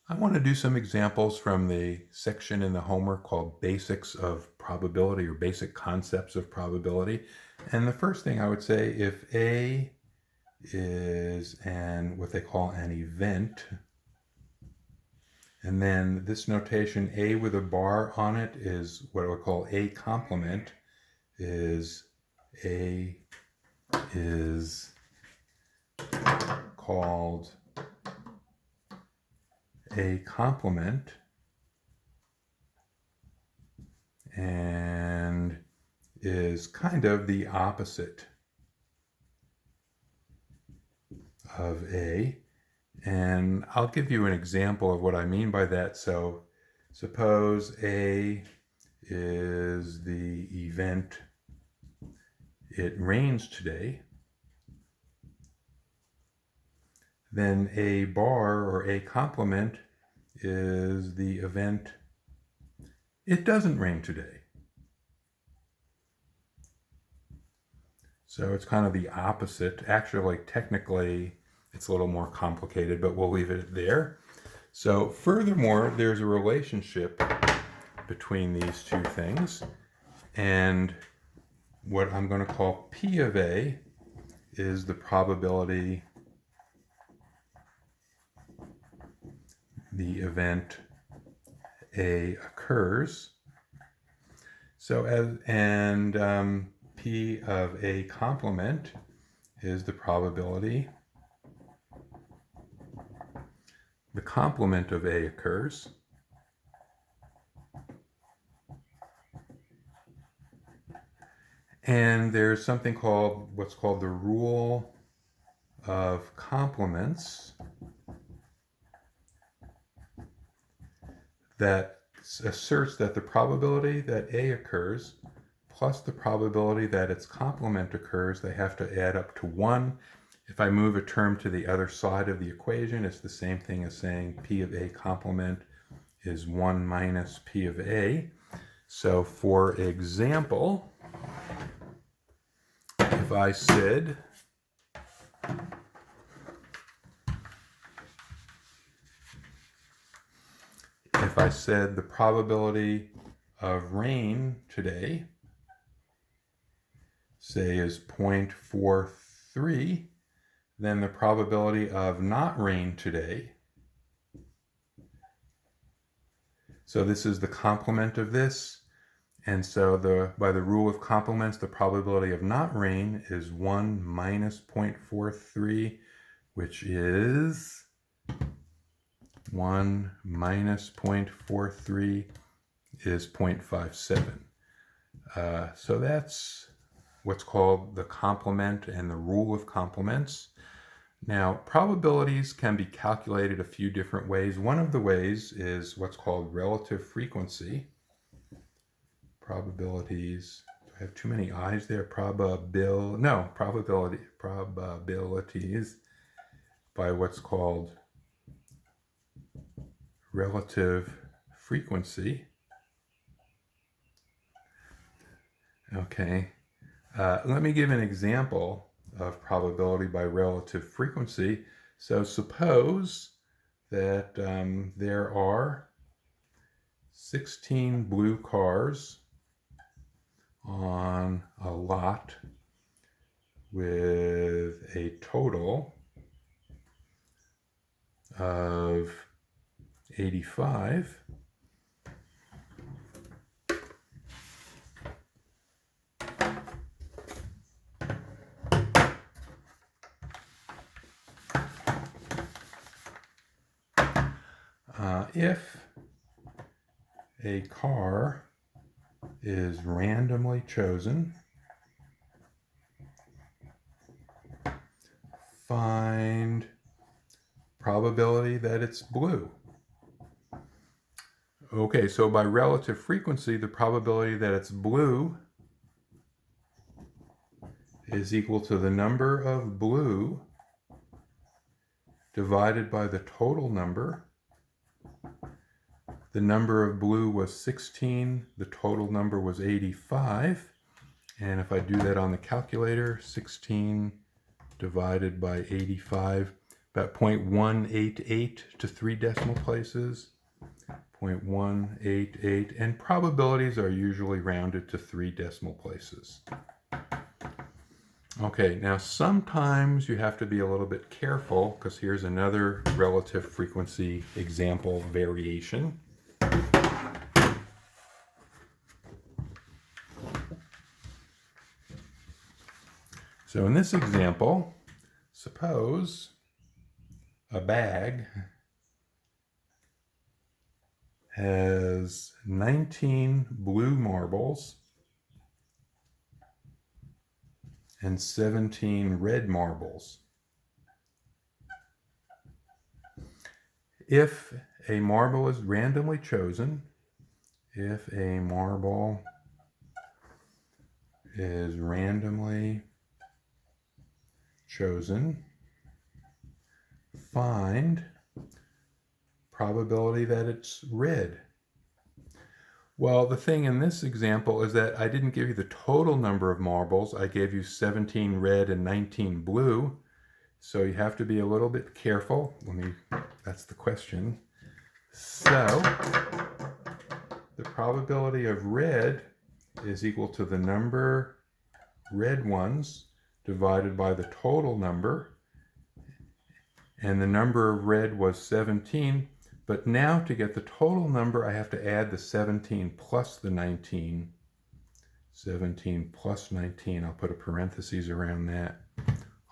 I want to do some examples from the section in the homework called Basics of Probability or Basic Concepts of Probability. And the first thing I would say, if A is what they call an event, and then this notation, A with a bar on it, is what I would call A complement, is A is called A complement, and is kind of the opposite of A. And I'll give you an example of what I mean by that. So suppose A is the event, it rains today. Then A bar or A complement is the event, it doesn't rain today. So it's kind of the opposite. Actually, technically, it's a little more complicated, but we'll leave it there. So furthermore, there's a relationship between these two things. And what I'm going to call P of A is the probability the event A occurs. So P of A complement is the probability the complement of A occurs. And there's something called what's called the rule of complements that asserts that the probability that A occurs plus the probability that its complement occurs, they have to add up to 1. If I move a term to the other side of the equation, it's the same thing as saying P of A complement is 1 minus P of A. So for example, if I said the probability of rain today, say, is 0.43, then the probability of not rain today, so this is the complement of this, and so by the rule of complements, the probability of not rain is 1 minus 0.43, which is 1 minus 0.43 is 0.57. So that's what's called the complement and the rule of complements. Now, probabilities can be calculated a few different ways. One of the ways is what's called relative frequency. Probabilities, do I have too many I's there? Probabilities by what's called relative frequency. Okay, let me give an example of probability by relative frequency. So suppose that there are 16 blue cars on a lot with a total of 85. If a car is randomly chosen, find probability that it's blue. Okay, so by relative frequency, the probability that it's blue is equal to the number of blue divided by the total number. The number of blue was 16, the total number was 85. And if I do that on the calculator, 16 divided by 85, about 0.188 to 3 decimal places, 0.188, and probabilities are usually rounded to 3 decimal places. Okay, now sometimes you have to be a little bit careful because here's another relative frequency example variation. So in this example, suppose a bag has 19 blue marbles and 17 red marbles. If a marble is randomly chosen, if a marble is randomly chosen, find probability that it's red. Well, the thing in this example is that I didn't give you the total number of marbles. I gave you 17 red and 19 blue. So you have to be a little bit careful. That's the question. So the probability of red is equal to the number red ones divided by the total number. And the number of red was 17. But now to get the total number, I have to add the 17 plus the 19. 17 plus 19, I'll put a parentheses around that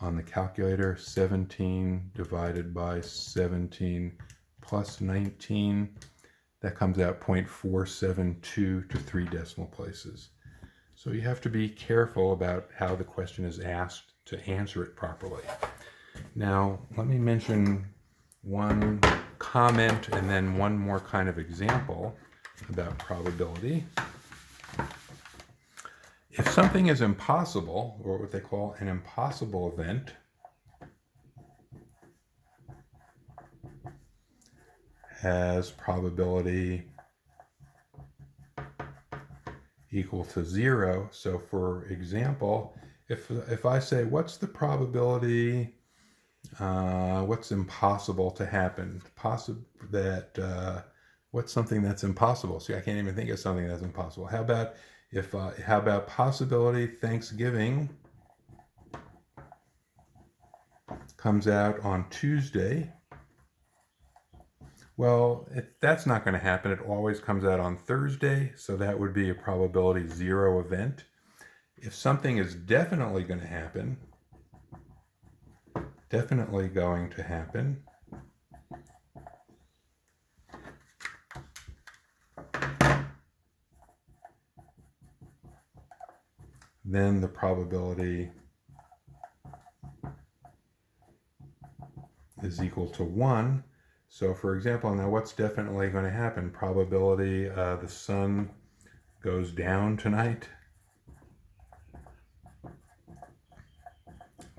on the calculator. 17 divided by 17 plus 19, that comes out 0.472 to 3 decimal places. So you have to be careful about how the question is asked to answer it properly. Now, let me mention one comment and then one more kind of example about probability. If something is impossible, or what they call an impossible event, has probability equal to 0. So for example, if I say, what's the probability, what's impossible to happen? What's something that's impossible? See, I can't even think of something that's impossible. How about possibility Thanksgiving comes out on Tuesday? Well, that's not going to happen. It always comes out on Thursday, so that would be a probability 0 event. If something is definitely going to happen, then the probability is equal to 1. So for example, now what's definitely going to happen? Probability the sun goes down tonight.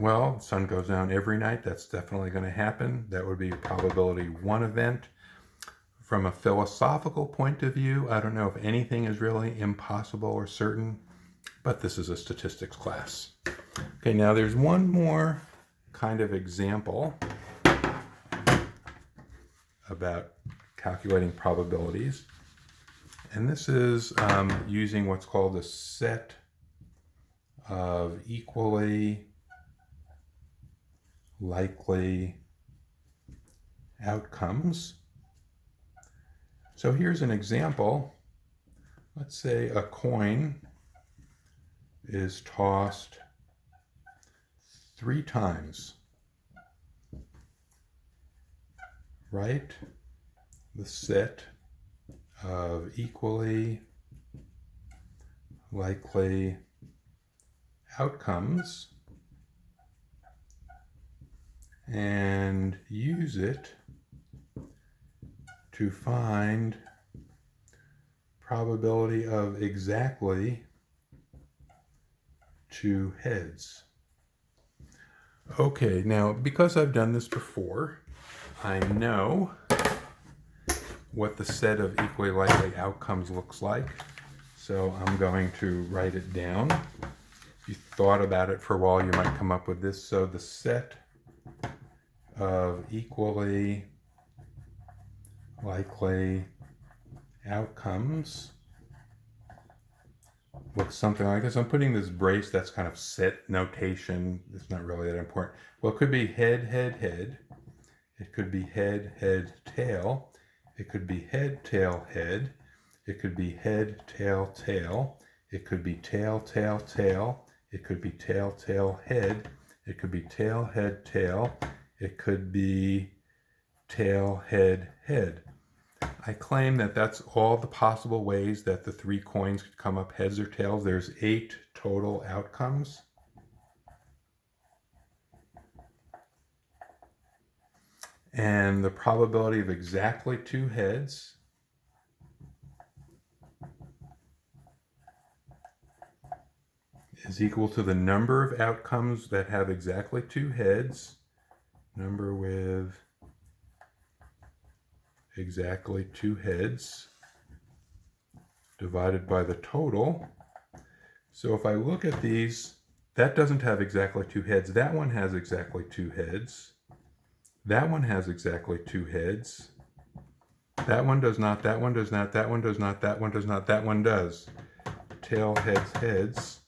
Well, the sun goes down every night. That's definitely going to happen. That would be probability 1 event. From a philosophical point of view, I don't know if anything is really impossible or certain, but this is a statistics class. Okay, now there's one more kind of example about calculating probabilities. And this is using what's called a set of equally likely outcomes. So here's an example. Let's say a coin is tossed 3 times. Write the set of equally likely outcomes and use it to find probability of exactly 2 heads. Okay, now because I've done this before, I know what the set of equally likely outcomes looks like. So I'm going to write it down. If you thought about it for a while, you might come up with this. So the set of equally likely outcomes looks something like this. I'm putting this brace that's kind of set notation. It's not really that important. Well, it could be head, head, head. It could be head, head, tail. It could be head, tail, head. It could be head, tail, tail. It could be tail, tail, tail. It could be tail, tail, head. It could be tail, head, tail. It could be tail, head, head. I claim that that's all the possible ways that the 3 coins could come up heads or tails. There's 8 total outcomes. And the probability of exactly 2 heads is equal to the number of outcomes that have exactly 2 heads, number with exactly 2 heads, divided by the total. So if I look at these, that doesn't have exactly 2 heads. That one has exactly 2 heads. That one has exactly 2 heads. That one does not, that one does not, that one does not, that one does not, that one does. Tail, heads, heads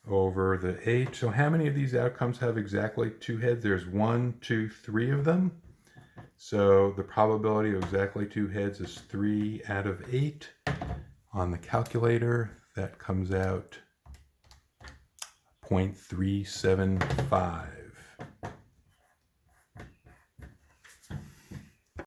over the 8. So how many of these outcomes have exactly 2 heads? There's 1, 2, 3 of them. So the probability of exactly 2 heads is 3 out of 8. On the calculator, that comes out 0.375.